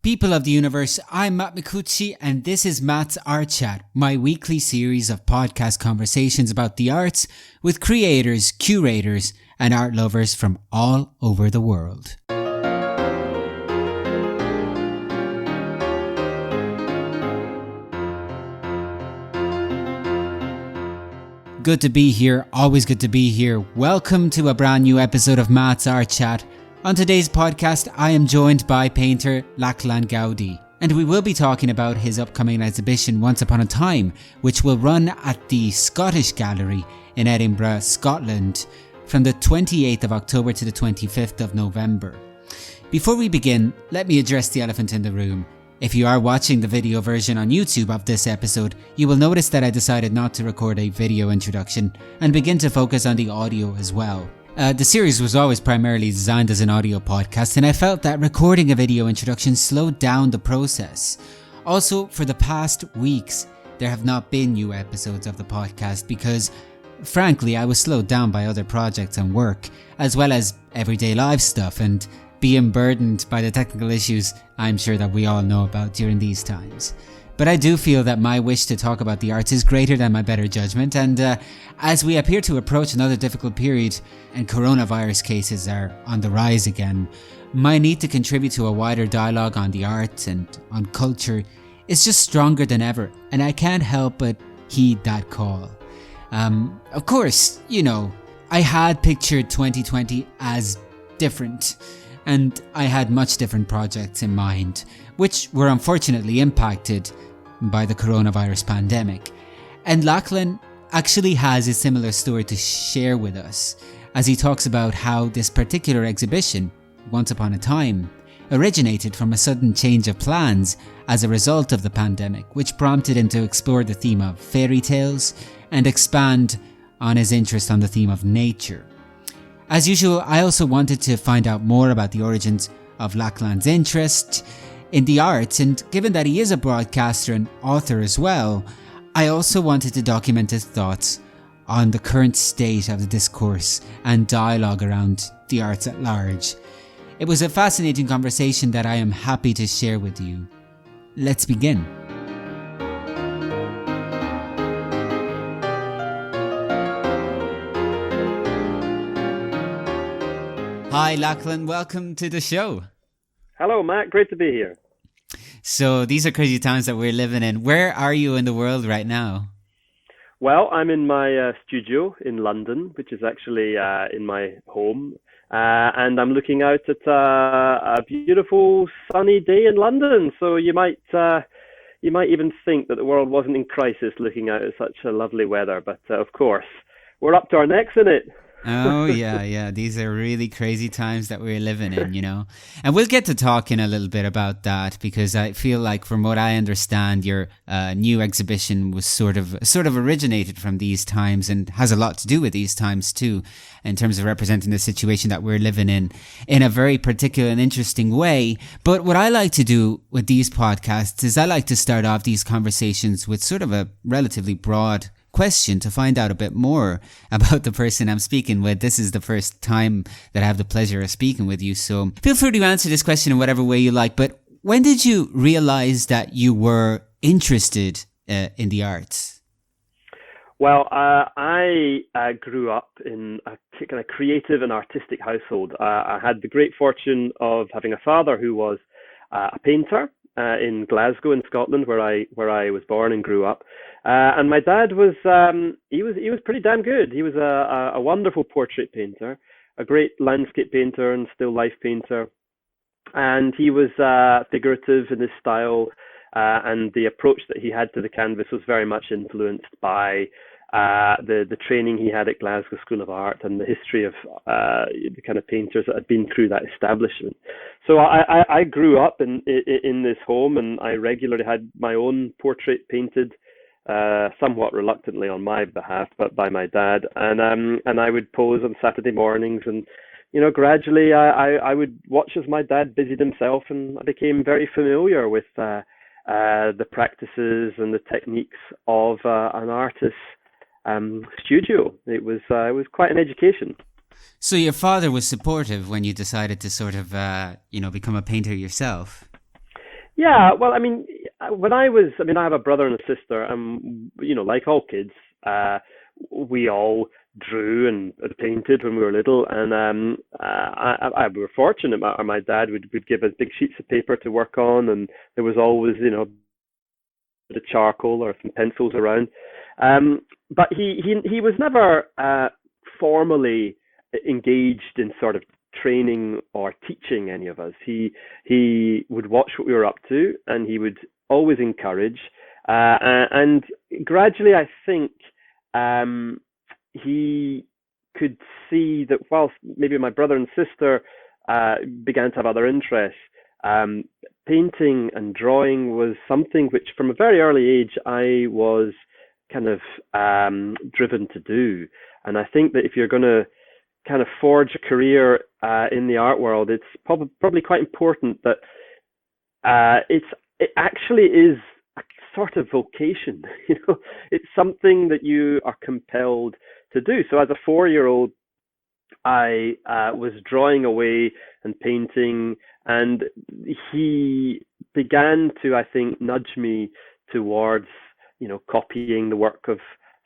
People of the universe, I'm Matt Micucci and this is Matt's Art Chat, my weekly series of podcast conversations about the arts with creators, curators and art lovers from all over the world. Good to be here, always good to be here. Welcome to a brand new episode of Matt's Art Chat. On today's podcast, I am joined by painter LACHLAN GOUDIE, and we will be talking about his upcoming exhibition Once Upon a Time, which will run at the Scottish Gallery in Edinburgh, Scotland, from the 28th of October to the 25th of November. Before we begin, let me address the elephant in the room. If you are watching the video version on YouTube of this episode, you will notice that I decided not to record a video introduction and begin to focus on the audio as well. The series was always primarily designed as an audio podcast, and I felt that recording a video introduction slowed down the process. Also, for the past weeks, there have not been new episodes of the podcast because, frankly, I was slowed down by other projects and work, as well as everyday life stuff and being burdened by the technical issues I'm sure that we all know about during these times. But I do feel that my wish to talk about the arts is greater than my better judgment, and as we appear to approach another difficult period and coronavirus cases are on the rise again, my need to contribute to a wider dialogue on the arts and on culture is just stronger than ever, and I can't help but heed that call. Of course, I had pictured 2020 as different, and I had much different projects in mind, which were unfortunately impacted by the coronavirus pandemic. And LACHLAN actually has a similar story to share with us, as he talks about how this particular exhibition, Once Upon a Time, originated from a sudden change of plans as a result of the pandemic, which prompted him to explore the theme of fairy tales and expand on his interest on the theme of nature. As usual, I also wanted to find out more about the origins of LACHLAN's interest in the arts, and given that he is a broadcaster and author as well, I also wanted to document his thoughts on the current state of the discourse and dialogue around the arts at large. It was a fascinating conversation that I am happy to share with you. Let's begin. Hi LACHLAN, welcome to the show. Hello Matt, great to be here. So these are crazy times that we're living in. Where are you in the world right now? Well, I'm in my studio in London, which is actually in my home, and I'm looking out at a beautiful sunny day in London. So you might even think that the world wasn't in crisis looking out at such a lovely weather, but of course we're up to our necks in it. Oh, yeah. These are really crazy times that we're living in, And we'll get to talking a little bit about that because I feel like from what I understand, your new exhibition was sort of originated from these times and has a lot to do with these times too, in terms of representing the situation that we're living in a very particular and interesting way. But what I like to do with these podcasts is I like to start off these conversations with sort of a relatively broad question to find out a bit more about the person I'm speaking with. This is the first time that I have the pleasure of speaking with you, so feel free to answer this question in whatever way you like. But when did you realize that you were interested in the arts? Well, I grew up in a kind of creative and artistic household. I had the great fortune of having a father who was a painter in Glasgow in Scotland, where I was born and grew up. And my dad was he was pretty damn good. He was a wonderful portrait painter, a great landscape painter and still life painter, and he was figurative in his style, and the approach that he had to the canvas was very much influenced by the training he had at Glasgow School of Art and the history of the kind of painters that had been through that establishment. So I grew up in this home, and I regularly had my own portrait painted, somewhat reluctantly on my behalf, but by my dad, and I would pose on Saturday mornings, and gradually I would watch as my dad busied himself, and I became very familiar with the practices and the techniques of an artist's studio. It was quite an education. So your father was supportive when you decided to sort of become a painter yourself? Yeah, well, I mean, I have a brother and a sister, and like all kids, we all drew and painted when we were little, and we were fortunate. My dad would give us big sheets of paper to work on, and there was always, the charcoal or some pencils around. But he was never formally engaged in sort of training or teaching any of us. He would watch what we were up to, and he would always encourage. And gradually, I think he could see that whilst maybe my brother and sister began to have other interests, painting and drawing was something which, from a very early age, I was kind of driven to do. And I think that if you're going to kind of forge a career in the art world, it's probably quite important that it actually is a sort of vocation. It's something that you are compelled to do. So as a 4-year-old, I was drawing away and painting, and he began to, I think, nudge me towards, copying the work of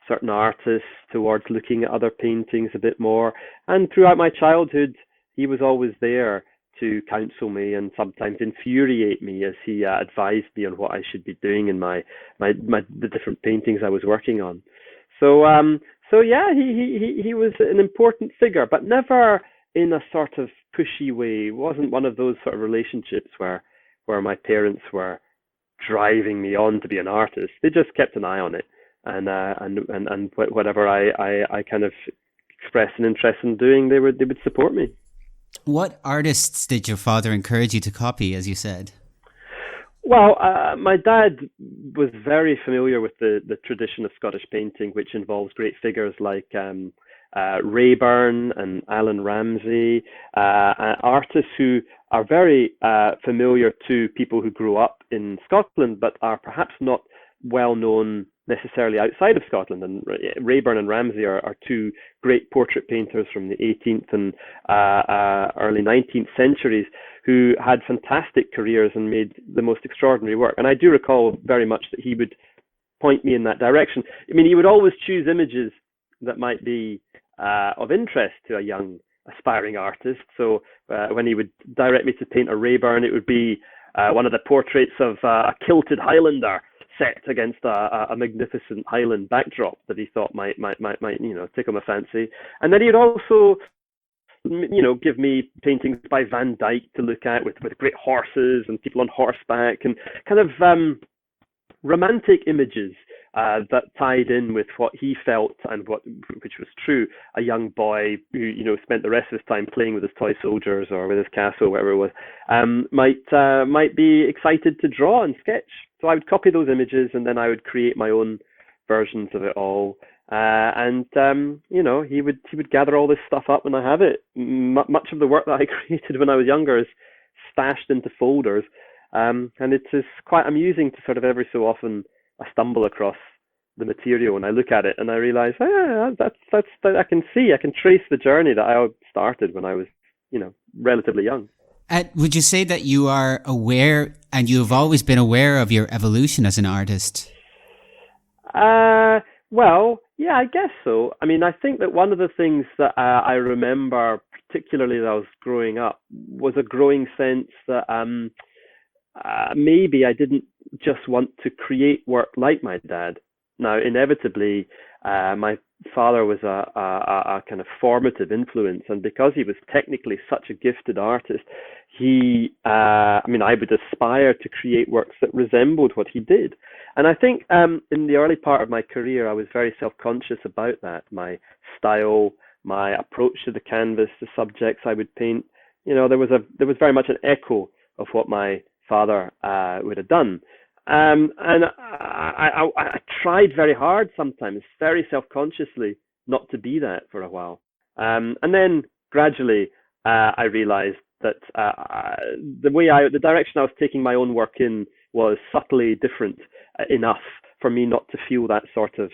certain artists, towards looking at other paintings a bit more. And throughout my childhood, he was always there to counsel me and sometimes infuriate me as he advised me on what I should be doing in the different paintings I was working on. So yeah, he was an important figure, but never in a sort of pushy way. It wasn't one of those sort of relationships where my parents were driving me on to be an artist. They just kept an eye on it, and whatever I kind of expressed an interest in doing, they would support me. What artists did your father encourage you to copy, as you said? Well, my dad was very familiar with the tradition of Scottish painting, which involves great figures like Raeburn and Alan Ramsay, artists who are very familiar to people who grew up in Scotland, but are perhaps not well known necessarily outside of Scotland. And Raeburn and Ramsay are two great portrait painters from the 18th and early 19th centuries who had fantastic careers and made the most extraordinary work. And I do recall very much that he would point me in that direction. I mean, he would always choose images that might be of interest to a young aspiring artist. So when he would direct me to paint a Raeburn, it would be one of the portraits of a kilted Highlander set against a magnificent Highland backdrop that he thought might tickle my fancy. And then he'd also give me paintings by Van Dyck to look at with great horses and people on horseback and kind of romantic images that tied in with what he felt and which was true. A young boy who spent the rest of his time playing with his toy soldiers or with his castle, whatever it was, might be excited to draw and sketch. So I would copy those images and then I would create my own versions of it all. He would gather all this stuff up and I have it. Much of the work that I created when I was younger is stashed into folders, and it is quite amusing to sort of every so often I stumble across the material and I look at it and I realize, that's I can trace the journey that I started when I was relatively young. Would you say that you are aware, and you've always been aware of your evolution as an artist? Well, yeah, I guess so. I mean, I think that one of the things that I remember, particularly as I was growing up, was a growing sense that maybe I didn't just want to create work like my dad. Now, inevitably, my father was a kind of formative influence, and because he was technically such a gifted artist, I would aspire to create works that resembled what he did. And I think in the early part of my career, I was very self-conscious about that. My style, my approach to the canvas, the subjects I would paint, there was very much an echo of what my father would have done. And I tried very hard sometimes, very self-consciously, not to be that for a while. And then gradually I realized that the direction I was taking my own work in was subtly different enough for me not to feel that sort of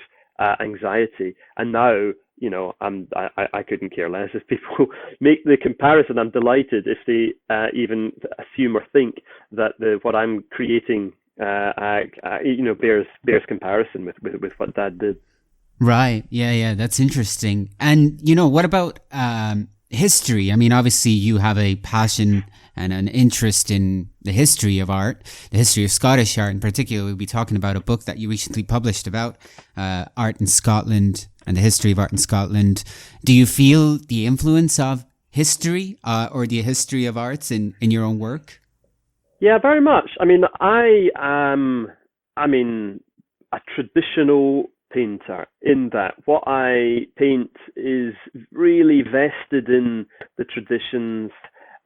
anxiety. And now I couldn't care less if people make the comparison. I'm delighted if they even assume or think that what I'm creating bears comparison with what Dad did. Right. Yeah. That's interesting. And, what about history? I mean, obviously you have a passion and an interest in the history of art, the history of Scottish art in particular. We'll be talking about a book that you recently published about art in Scotland and the history of art in Scotland. Do you feel the influence of history or the history of arts in your own work? Yeah, very much. I mean, I am a traditional painter in that what I paint is really vested in the traditions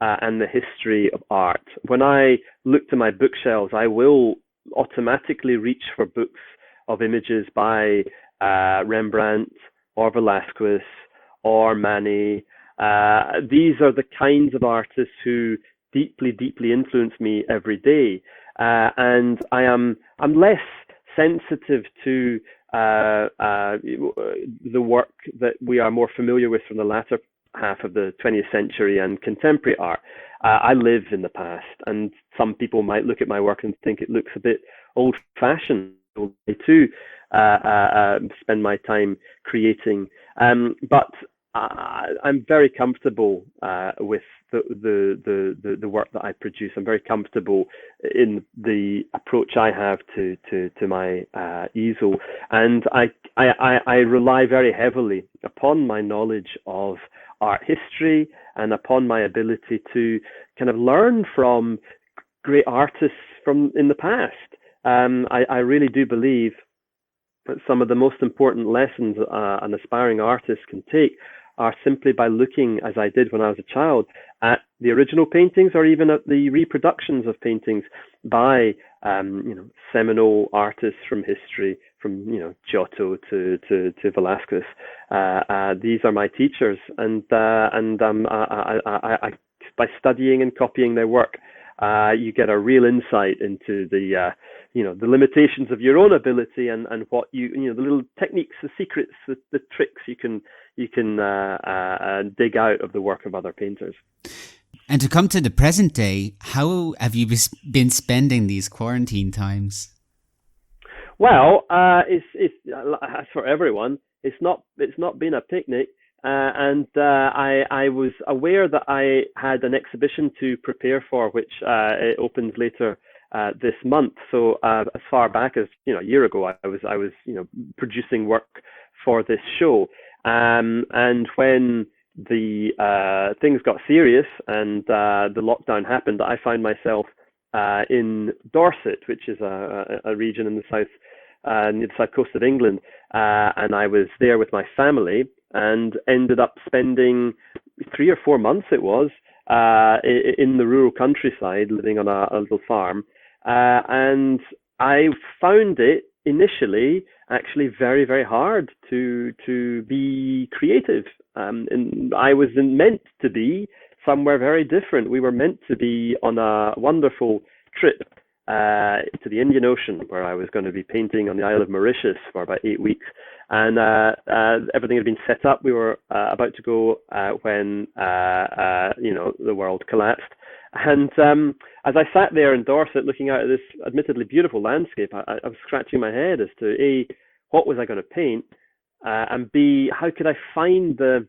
and the history of art. When I look to my bookshelves, I will automatically reach for books of images by Rembrandt or Velázquez or Manet. These are the kinds of artists who deeply influence me every day, and I'm less sensitive to the work that we are more familiar with from the latter half of the 20th century and contemporary art. I live in the past, and some people might look at my work and think it looks a bit old-fashioned. I too spend my time creating, but I'm very comfortable with the work that I produce. I'm very comfortable in the approach I have to my easel, and I rely very heavily upon my knowledge of art history and upon my ability to kind of learn from great artists from in the past. I really do believe that some of the most important lessons an aspiring artist can take are simply by looking, as I did when I was a child, at the original paintings or even at the reproductions of paintings by seminal artists from history, from Giotto to Velázquez. These are my teachers, and I by studying and copying their work, you get a real insight into the limitations of your own ability and what the little techniques, the secrets, the tricks you can dig out of the work of other painters. And to come to the present day, how have you been spending these quarantine times? Well, it's for everyone. It's not been a picnic. And I was aware that I had an exhibition to prepare for, which it opens later this month. So as far back as a year ago, I was producing work for this show. And when the things got serious and the lockdown happened, I found myself in Dorset, which is a region in the south near the south coast of England, and I was there with my family, and ended up spending 3 or 4 months, it was, in the rural countryside, living on a little farm. And I found it initially actually very, very hard to be creative. And I was meant to be somewhere very different. We were meant to be on a wonderful trip to the Indian Ocean, where I was going to be painting on the Isle of Mauritius for about 8 weeks. And everything had been set up. We were about to go when the world collapsed. And as I sat there in Dorset looking out at this admittedly beautiful landscape, I was scratching my head as to A, what was I going to paint, and B, how could I find the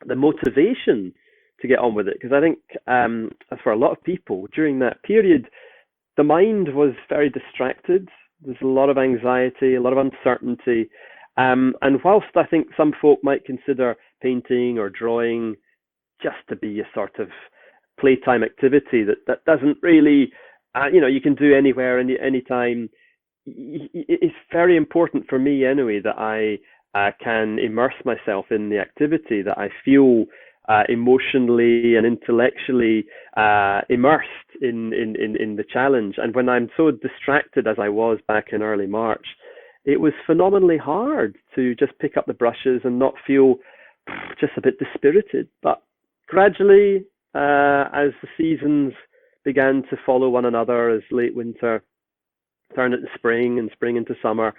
motivation to get on with it? Because I think as for a lot of people during that period, the mind was very distracted. There's a lot of anxiety, a lot of uncertainty. And whilst I think some folk might consider painting or drawing just to be a sort of playtime activity that doesn't really, you can do anywhere, anytime, it's very important for me anyway that I can immerse myself in the activity, that I feel emotionally and intellectually immersed in the challenge. And when I'm so distracted as I was back in early March, it was phenomenally hard to just pick up the brushes and not feel just a bit dispirited. But gradually, as the seasons began to follow one another, as late winter turned into spring and spring into summer,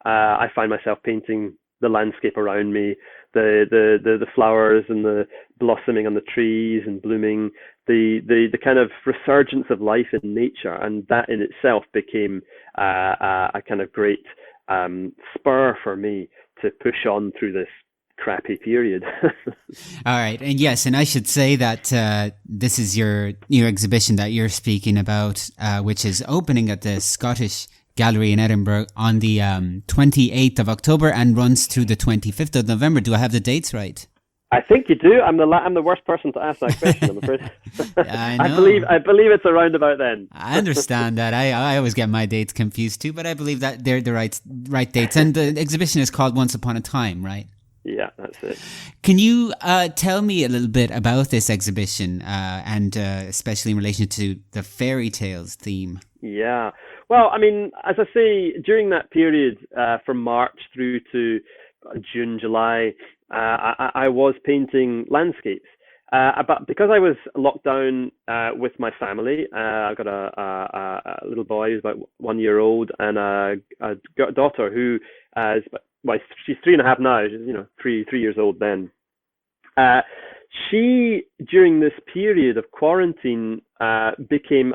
I find myself painting the landscape around me, the flowers and the blossoming on the trees and blooming, the kind of resurgence of life in nature, and that in itself became a kind of great spur for me to push on through this crappy period. All right, and yes, and I should say that this is your new exhibition that you're speaking about, which is opening at the Scottish Gallery in Edinburgh on the 28th of October and runs through the 25th of November. Do I have the dates right? I think you do. I'm the worst person to ask that question, I'm afraid. I know. I believe it's around about then. I understand that. I always get my dates confused too, but I believe that they're the right dates. And the exhibition is called Once Upon a Time, right? Yeah, that's it. Can you tell me a little bit about this exhibition and especially in relation to the fairy tales theme? Yeah. Well, I mean, as I say, during that period from March through to June, July, I was painting landscapes. But because I was locked down with my family, I've got a little boy who's about 1 year old and a daughter who is, well, she's 3.5 now. She's, 3 years old then. She, during this period of quarantine, became,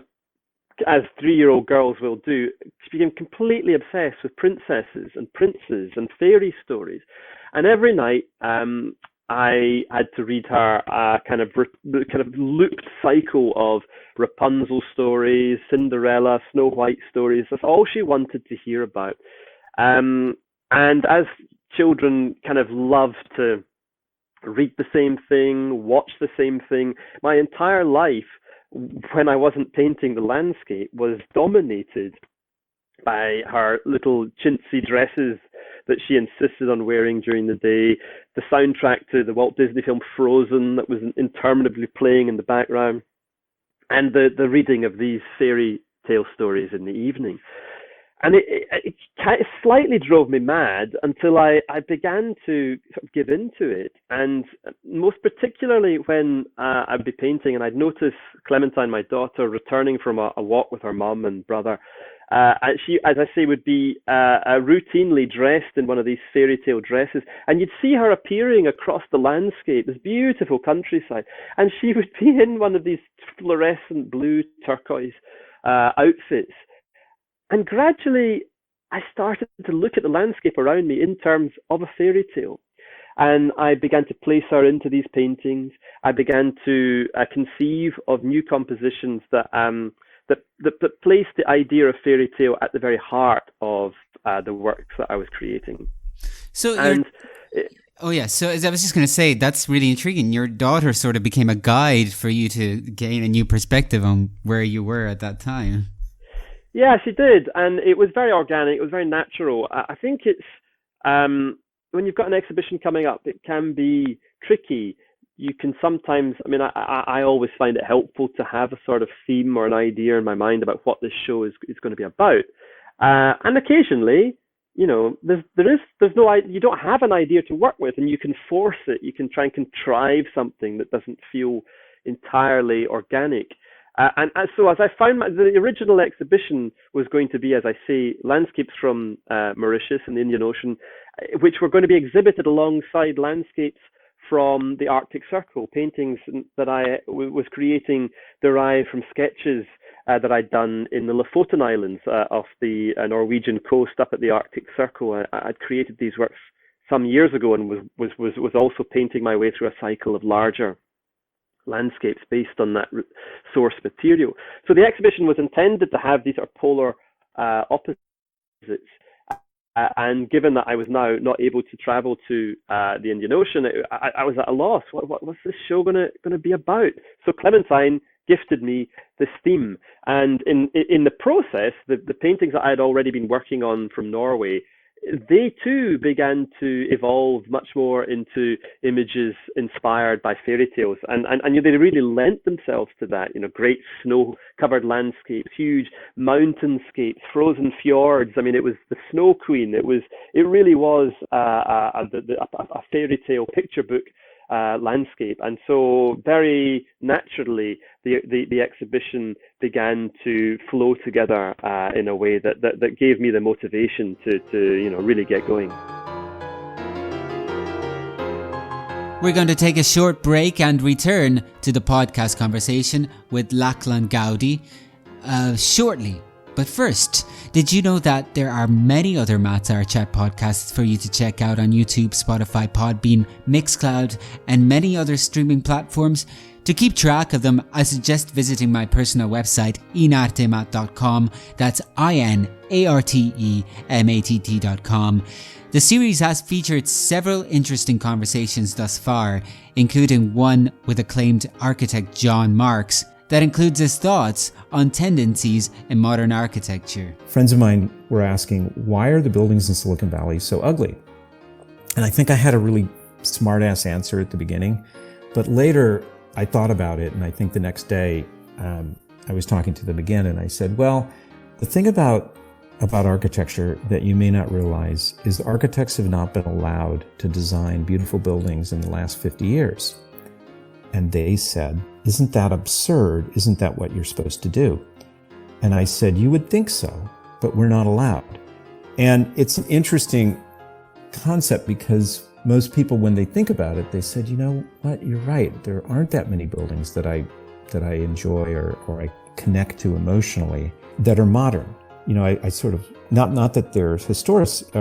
as 3-year-old girls will do, she became completely obsessed with princesses and princes and fairy stories. And every night, I had to read her a kind of looped cycle of Rapunzel stories, Cinderella, Snow White stories. That's all she wanted to hear about. And as children kind of love to read the same thing, watch the same thing, my entire life, when I wasn't painting the landscape, was dominated by her little chintzy dresses that she insisted on wearing during the day, the soundtrack to the Walt Disney film Frozen that was interminably playing in the background, and the reading of these fairy tale stories in the evening. And it slightly drove me mad until I began to sort of give into it. And most particularly when I'd be painting and I'd notice Clementine, my daughter, returning from a walk with her mum and brother. And she, as I say, would be routinely dressed in one of these fairy tale dresses. And you'd see her appearing across the landscape, this beautiful countryside. And she would be in one of these fluorescent blue turquoise outfits. And gradually, I started to look at the landscape around me in terms of a fairy tale. And I began to place her into these paintings. I began to conceive of new compositions that placed the idea of fairy tale at the very heart of the works that I was creating. So, so as I was just going to say, that's really intriguing. Your daughter sort of became a guide for you to gain a new perspective on where you were at that time. Yeah, she did, and it was very organic. It was very natural. I think it's when you've got an exhibition coming up, it can be tricky. You can sometimes, I mean, I always find it helpful to have a sort of theme or an idea in my mind about what this show is going to be about. And occasionally, there's no, you don't have an idea to work with, and you can force it. You can try and contrive something that doesn't feel entirely organic. And so as I found, the original exhibition was going to be, as I say, landscapes from Mauritius and the Indian Ocean, which were going to be exhibited alongside landscapes from the Arctic Circle, paintings that I was creating derived from sketches that I'd done in the Lofoten Islands off the Norwegian coast up at the Arctic Circle. I'd created these works some years ago and was also painting my way through a cycle of larger landscapes based on that source material. So the exhibition was intended to have these sort of polar opposites. And given that I was now not able to travel to the Indian Ocean, I was at a loss. What's this show going to be about? So Clementine gifted me this theme, and in the process, the paintings that I had already been working on from Norway, they too began to evolve much more into images inspired by fairy tales, and they really lent themselves to that. Great snow-covered landscapes, huge mountainscapes, frozen fjords. I mean, it was the Snow Queen. It really was a fairy tale picture book landscape, and so very naturally the exhibition began to flow together in a way that gave me the motivation to really get going. We're going to take a short break and return to the podcast conversation with LACHLAN GOUDIE shortly. But first, did you know that there are many other Matt's Art Chat podcasts for you to check out on YouTube, Spotify, Podbean, Mixcloud, and many other streaming platforms? To keep track of them, I suggest visiting my personal website, inartematt.com. That's INARTEMATT.com. The series has featured several interesting conversations thus far, including one with acclaimed architect John Marks, that includes his thoughts on tendencies in modern architecture. Friends of mine were asking, why are the buildings in Silicon Valley so ugly? And I think I had a really smart-ass answer at the beginning, but later I thought about it, and I think the next day I was talking to them again, and I said, well, the thing about architecture that you may not realize is architects have not been allowed to design beautiful buildings in the last 50 years. And they said, isn't that absurd? Isn't that what you're supposed to do? And I said, you would think so, but we're not allowed. And it's an interesting concept because most people, when they think about it, they said, you know what, you're right. There aren't that many buildings that I enjoy or I connect to emotionally that are modern. You know, I sort of, not that they're historicist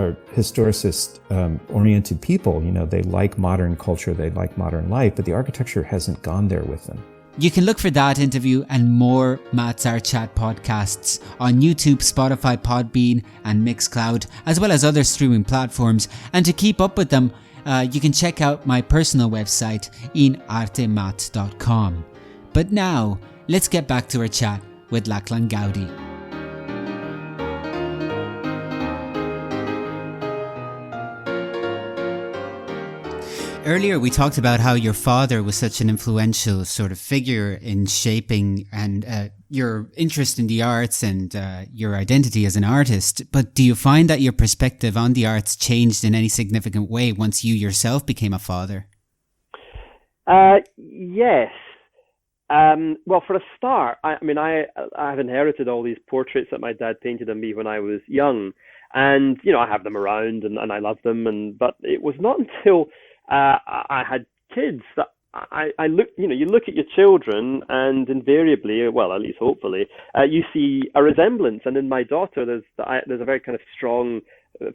oriented people, you know, they like modern culture, they like modern life, but the architecture hasn't gone there with them. You can look for that interview and more Matt's Art Chat podcasts on YouTube, Spotify, Podbean, and Mixcloud, as well as other streaming platforms. And to keep up with them, you can check out my personal website, inartematt.com. But now, let's get back to our chat with LACHLAN GOUDIE. Earlier, we talked about how your father was such an influential sort of figure in shaping and your interest in the arts and your identity as an artist. But do you find that your perspective on the arts changed in any significant way once you yourself became a father? Yes. Well, for a start, I've inherited all these portraits that my dad painted of me when I was young. And, you know, I have them around and I love them. But it was not until I had kids that I look, you know, you look at your children and invariably, well, at least hopefully, you see a resemblance. And in my daughter, there's a very kind of strong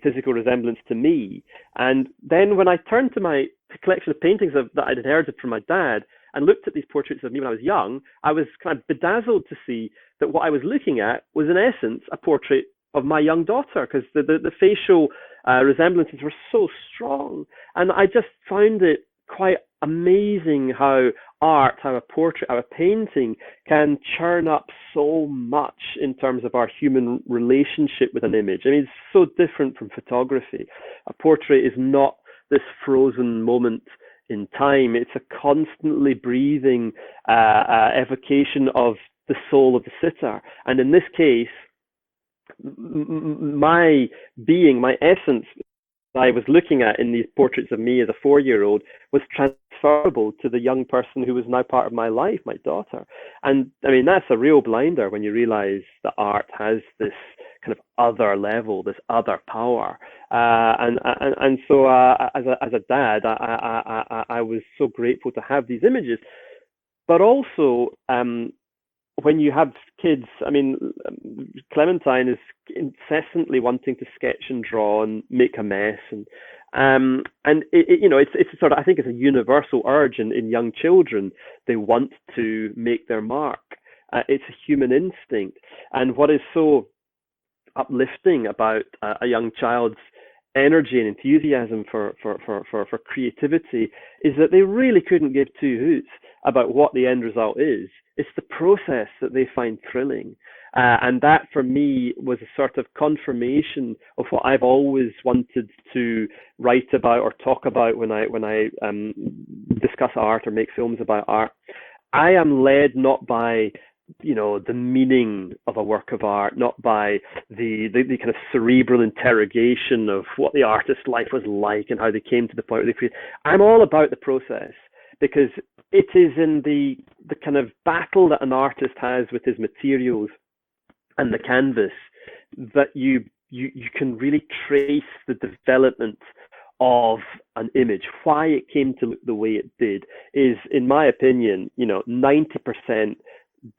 physical resemblance to me. And then when I turned to my collection of paintings that I'd inherited from my dad and looked at these portraits of me when I was young, I was kind of bedazzled to see that what I was looking at was in essence a portrait of my young daughter, because the facial resemblances were so strong. And I just found it quite amazing how art, how a portrait, how a painting can churn up so much in terms of our human relationship with an image. I mean, it's so different from photography. A portrait is not this frozen moment in time. It's a constantly breathing evocation of the soul of the sitter. And in this case, my being, my essence, I was looking at in these portraits of me as a 4-year-old was transferable to the young person who was now part of my life, my daughter. And I mean, that's a real blinder when you realize that art has this kind of other level, this other power. And so as a dad, I was so grateful to have these images. But also, when you have kids, I mean, Clementine is incessantly wanting to sketch and draw and make a mess, and it's sort of, I think it's a universal urge in young children. They want to make their mark. It's a human instinct, and what is so uplifting about a young child's energy and enthusiasm for creativity is that they really couldn't give two hoots about what the end result is. It's the process that they find thrilling. And that for me was a sort of confirmation of what I've always wanted to write about or talk about when I discuss art or make films about art. I am led not by, you know, the meaning of a work of art, not by the kind of cerebral interrogation of what the artist's life was like and how they came to the point where they created. I'm all about the process, because it is in the kind of battle that an artist has with his materials and the canvas that you can really trace the development of an image, why it came to look the way it did, is, in my opinion, 90%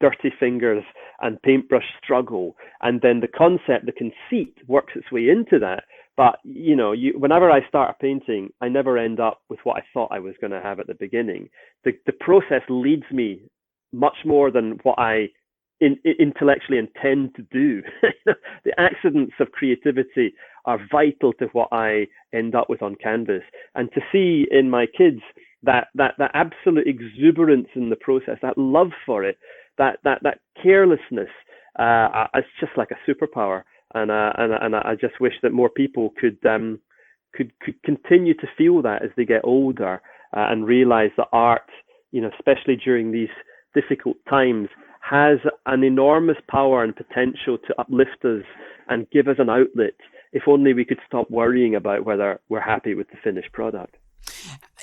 dirty fingers and paintbrush struggle, and then the concept, the conceit, works its way into that. But whenever I start a painting, I never end up with what I thought I was going to have at the beginning. The process leads me much more than what I intellectually intend to do. The accidents of creativity are vital to what I end up with on canvas. And to see in my kids that absolute exuberance in the process, that love for it, that carelessness, it's just like a superpower. And I just wish that more people could continue to feel that as they get older, and realize that art, especially during these difficult times, has an enormous power and potential to uplift us and give us an outlet, if only we could stop worrying about whether we're happy with the finished product.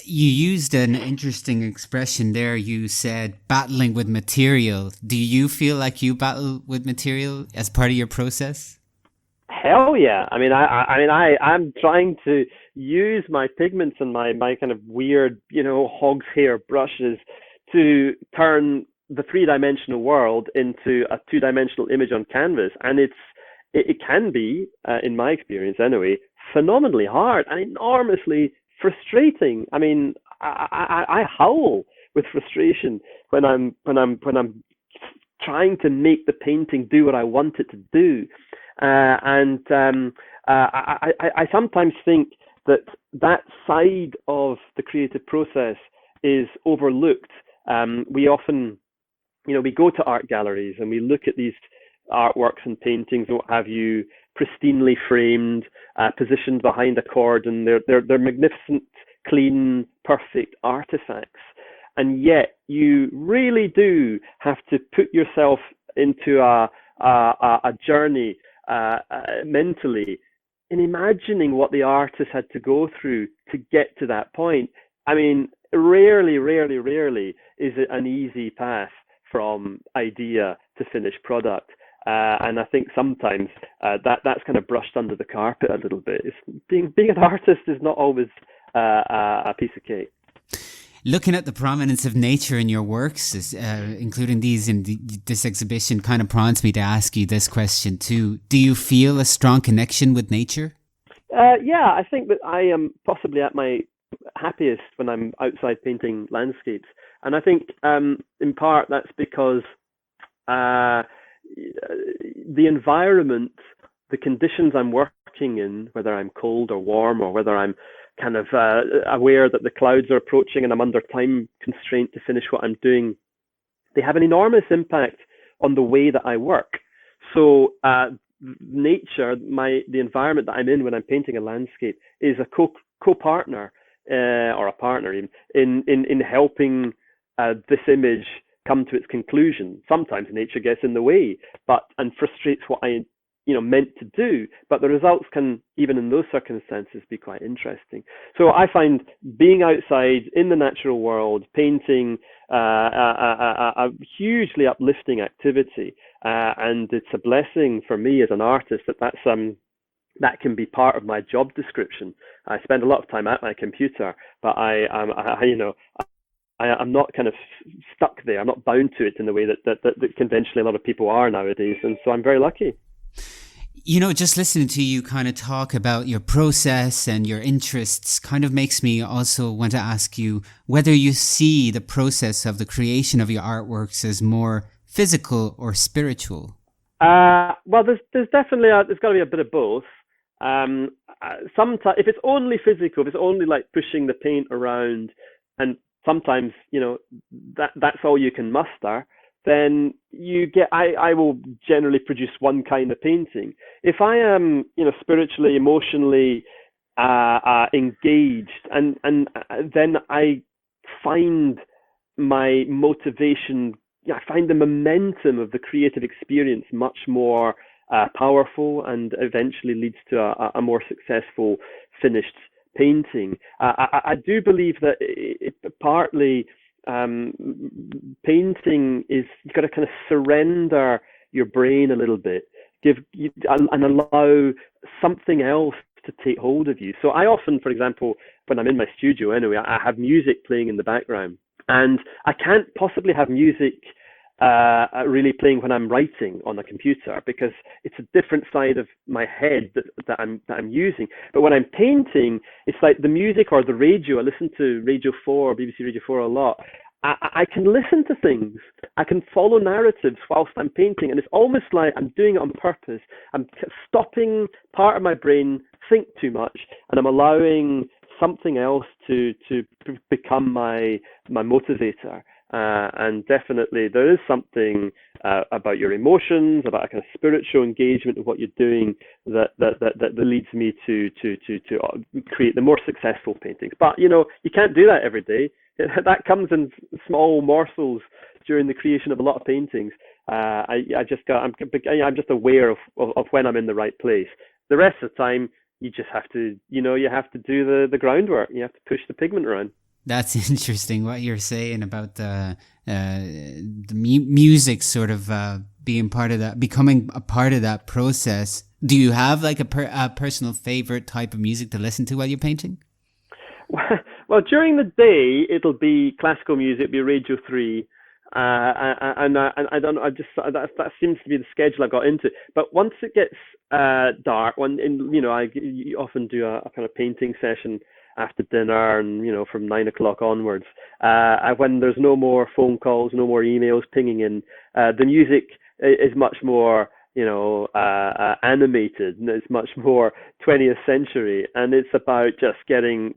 You used an interesting expression there. You said battling with material. Do you feel like you battle with material as part of your process? Hell yeah. I'm trying to use my pigments and my kind of weird, hog's hair brushes to turn the three-dimensional world into a two-dimensional image on canvas. And it can be, in my experience anyway, phenomenally hard and enormously frustrating. I howl with frustration when I'm trying to make the painting do what I want it to do. I sometimes think that side of the creative process is overlooked. We often, we go to art galleries and we look at these artworks and paintings, what have you, pristinely framed, positioned behind a cordon. They're magnificent, clean, perfect artifacts. And yet you really do have to put yourself into a journey mentally in imagining what the artist had to go through to get to that point. Rarely is it an easy path from idea to finished product. And I think sometimes that's kind of brushed under the carpet a little bit. Being an artist is not always a piece of cake. Looking at the prominence of nature in your works, including these in this exhibition, kind of prompts me to ask you this question too. Do you feel a strong connection with nature? Yeah, I think that I am possibly at my happiest when I'm outside painting landscapes. And I think in part that's because the environment, the conditions I'm working in, whether I'm cold or warm, or whether I'm kind of aware that the clouds are approaching and I'm under time constraint to finish what I'm doing, they have an enormous impact on the way that I work. So nature, the environment that I'm in when I'm painting a landscape, is a co-partner or a partner even in helping this image come to its conclusion. Sometimes nature gets in the way and frustrates what I meant to do, but the results can, even in those circumstances, be quite interesting. So I find being outside in the natural world, painting, a hugely uplifting activity, and it's a blessing for me as an artist that can be part of my job description. I spend a lot of time at my computer, but I'm not kind of stuck there. I'm not bound to it in the way that conventionally a lot of people are nowadays, and so I'm very lucky. Just listening to you kind of talk about your process and your interests kind of makes me also want to ask you whether you see the process of the creation of your artworks as more physical or spiritual. Well, there's definitely there's got to be a bit of both. Sometimes, if it's only physical, if it's only like pushing the paint around, and sometimes that's all you can muster, then I will generally produce one kind of painting. If I am, spiritually, emotionally engaged, and then I find my motivation, I find the momentum of the creative experience much more powerful, and eventually leads to a more successful finished painting. I do believe that partly painting is, you've got to kind of surrender your brain a little bit, and allow something else to take hold of you. So I often, for example, when I'm in my studio anyway, I have music playing in the background, and I can't possibly have music really playing when I'm writing on a computer, because it's a different side of my head that I'm using. But when I'm painting, it's like the music or the radio. I listen to Radio 4, BBC Radio 4 a lot. I can listen to things. I can follow narratives whilst I'm painting, and it's almost like I'm doing it on purpose. I'm stopping part of my brain think too much, and I'm allowing something else to become my motivator. And definitely there is something about your emotions, about a kind of spiritual engagement with what you're doing that leads me to create the more successful paintings. But you can't do that every day. That comes in small morsels during the creation of a lot of paintings. I'm just aware of when I'm in the right place. The rest of the time, you just have to, you have to do the groundwork. You have to push the pigment around. That's interesting what you're saying about the music sort of being part of that, becoming a part of that process. Do you have like a personal favorite type of music to listen to while you're painting? Well, during the day it'll be classical music, it'll be Radio 3, and I don't know. That seems to be the schedule I got into. But once it gets dark, I often do a kind of painting session after dinner, and from 9 o'clock onwards, when there's no more phone calls, no more emails pinging in, the music is much more animated, and it's much more 20th century, and it's about just getting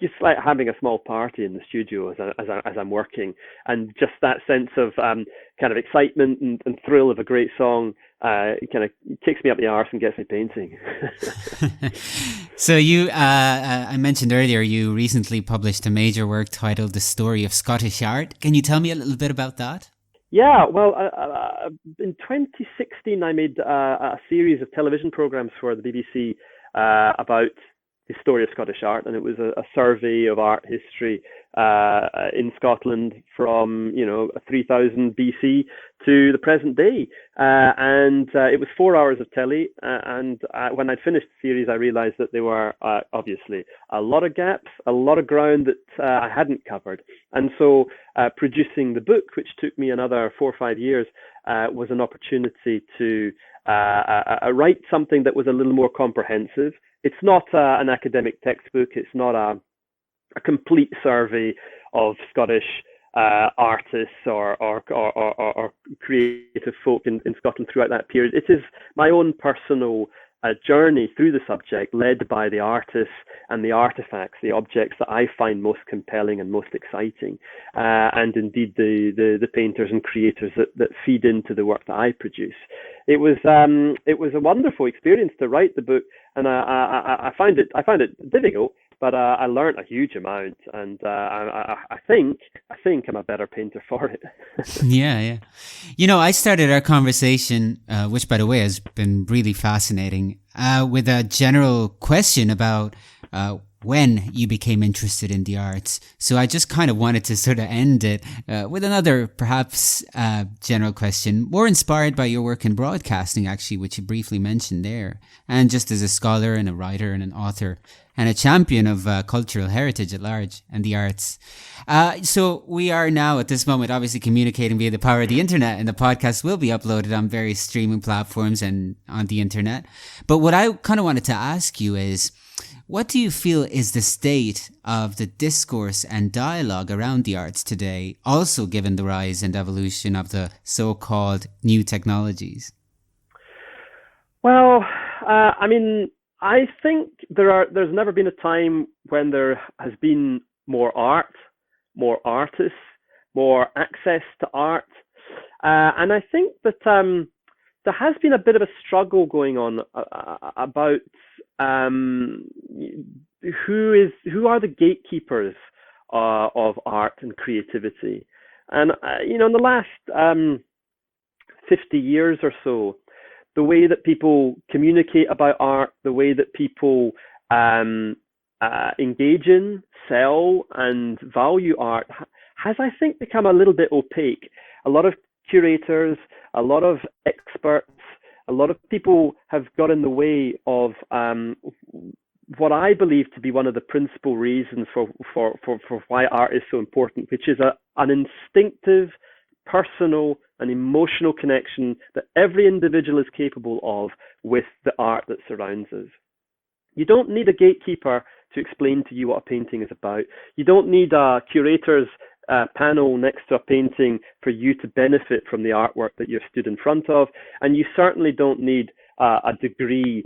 just like having a small party in the studio as I'm working, and just that sense of kind of excitement and thrill of a great song kind of kicks me up the arse and gets me painting. So you, I mentioned earlier, you recently published a major work titled The Story of Scottish Art. Can you tell me a little bit about that? Yeah, well, in 2016, I made a series of television programs for the BBC about the story of Scottish art, and it was a survey of art history in Scotland from 3000 BC to the present day, and it was 4 hours of telly. And when I'd finished the series, I realised that there were obviously a lot of gaps, a lot of ground that I hadn't covered, and so producing the book, which took me another 4 or 5 years, was an opportunity to write something that was a little more comprehensive. It's not an academic textbook. It's not a complete survey of Scottish artists or creative folk in Scotland throughout that period. It is my own personal journey through the subject, led by the artists and the artifacts, the objects that I find most compelling and most exciting, and indeed the painters and creators that feed into the work that I produce. It was a wonderful experience to write the book, and I found it difficult, but I learned a huge amount, and I think I'm a better painter for it. Yeah. I started our conversation, which by the way has been really fascinating, with a general question about when you became interested in the arts. So I just kind of wanted to sort of end it with another perhaps general question, more inspired by your work in broadcasting, actually, which you briefly mentioned there, and just as a scholar and a writer and an author and a champion of cultural heritage at large and the arts. So we are now at this moment obviously communicating via the power of the internet, and the podcast will be uploaded on various streaming platforms and on the internet. But what I kind of wanted to ask you is, what do you feel is the state of the discourse and dialogue around the arts today, also given the rise and evolution of the so-called new technologies? Well, I think there's never been a time when there has been more art, more artists, more access to art. And I think that there has been a bit of a struggle going on about who are the gatekeepers of art and creativity. And, in the last 50 years or so, the way that people communicate about art, the way that people engage in, sell, and value art has, I think, become a little bit opaque. A lot of curators, a lot of experts a lot of people have got in the way of what I believe to be one of the principal reasons for why art is so important, which is an instinctive, personal, and emotional connection that every individual is capable of with the art that surrounds us. You don't need a gatekeeper to explain to you what a painting is about. You don't need a curator's panel next to a painting for you to benefit from the artwork that you've stood in front of. And you certainly don't need a degree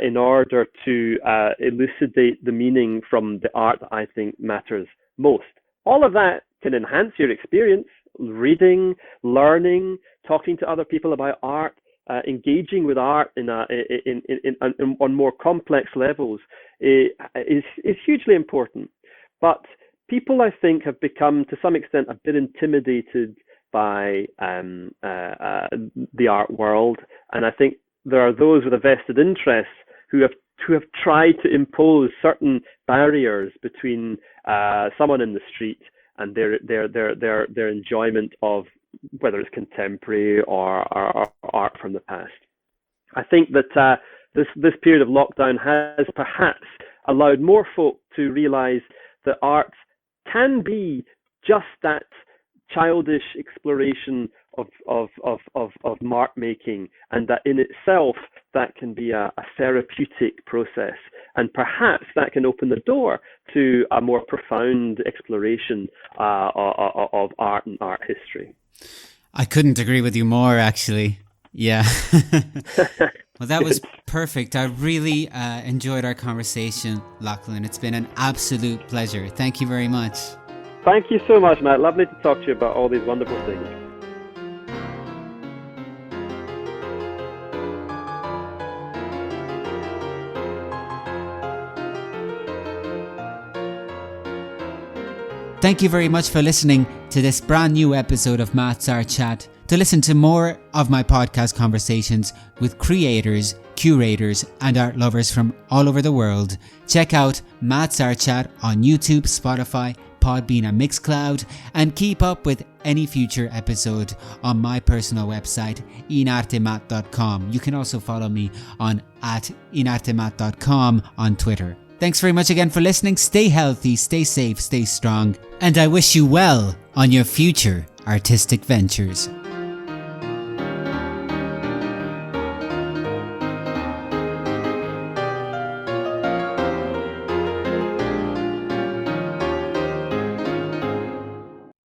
in order to elucidate the meaning from the art that I think matters most. All of that can enhance your experience, reading, learning, talking to other people about art, engaging with art on more complex levels is hugely important. But people, I think, have become, to some extent, a bit intimidated by the art world, and I think there are those with a vested interest who have tried to impose certain barriers between someone in the street and their enjoyment of whether it's contemporary or art from the past. I think that this period of lockdown has perhaps allowed more folk to realize that art can be just that childish exploration of mark making, and that in itself that can be a therapeutic process, and perhaps that can open the door to a more profound exploration of art and art history. I couldn't agree with you more, actually. Yeah. Well, that was perfect. I really enjoyed our conversation, LACHLAN. It's been an absolute pleasure. Thank you very much. Thank you so much, Matt. Lovely to talk to you about all these wonderful things. Thank you very much for listening to this brand new episode of Matt's Art Chat. To listen to more of my podcast conversations with creators, curators, and art lovers from all over the world, check out Matt's Art Chat on YouTube, Spotify, Podbean, and Mixcloud, and keep up with any future episode on my personal website, inartematt.com. You can also follow me on @inartematt.com on Twitter. Thanks very much again for listening. Stay healthy, stay safe, stay strong, and I wish you well on your future artistic ventures.